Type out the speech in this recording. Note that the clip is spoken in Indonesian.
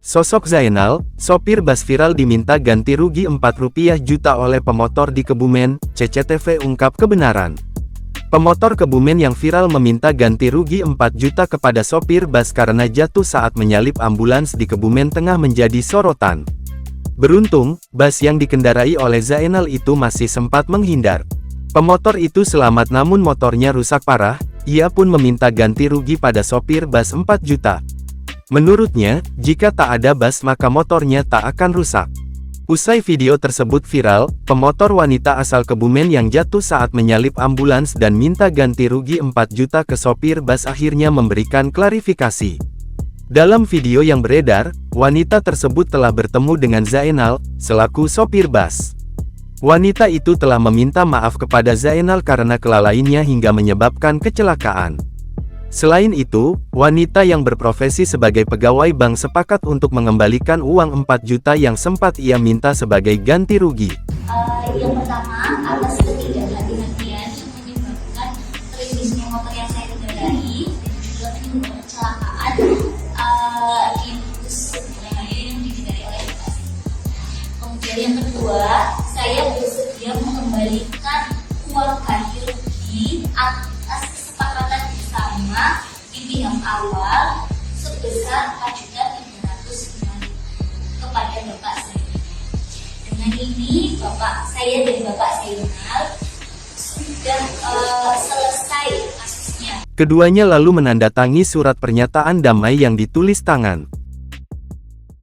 Sosok Zainal, sopir bus viral diminta ganti rugi Rp4 juta oleh pemotor di Kebumen, CCTV ungkap kebenaran. Pemotor Kebumen yang viral meminta ganti rugi 4 juta kepada sopir bus karena jatuh saat menyalip ambulans di Kebumen tengah menjadi sorotan. Beruntung, bus yang dikendarai oleh Zainal itu masih sempat menghindar. Pemotor itu selamat namun motornya rusak parah, ia pun meminta ganti rugi pada sopir bus 4 juta. Menurutnya, jika tak ada bus maka motornya tak akan rusak. Usai video tersebut viral, pemotor wanita asal Kebumen yang jatuh saat menyalip ambulans dan minta ganti rugi 4 juta ke sopir bus akhirnya memberikan klarifikasi. Dalam video yang beredar, wanita tersebut telah bertemu dengan Zainal, selaku sopir bus. Wanita itu telah meminta maaf kepada Zainal karena kelalaiannya hingga menyebabkan kecelakaan. Selain itu, wanita yang berprofesi sebagai pegawai bank sepakat untuk mengembalikan uang 4 juta yang sempat ia minta sebagai ganti rugi. Yang pertama, atas ketidakhati-hatian yang menyebabkan terlilisnya motor yang saya kendarai dan juga menimbulkan kecelakaan di bus yang dikendarai oleh bapak. Kemudian yang kedua, saya bersedia mengembalikan uang ganti rugi atas kesepakatan bersama di pihak awal sebesar Rp4.305.000 kepada bapak saya. Dengan ini saya dan bapak Zainal sudah selesai kasusnya. Keduanya lalu menandatangani surat pernyataan damai yang ditulis tangan.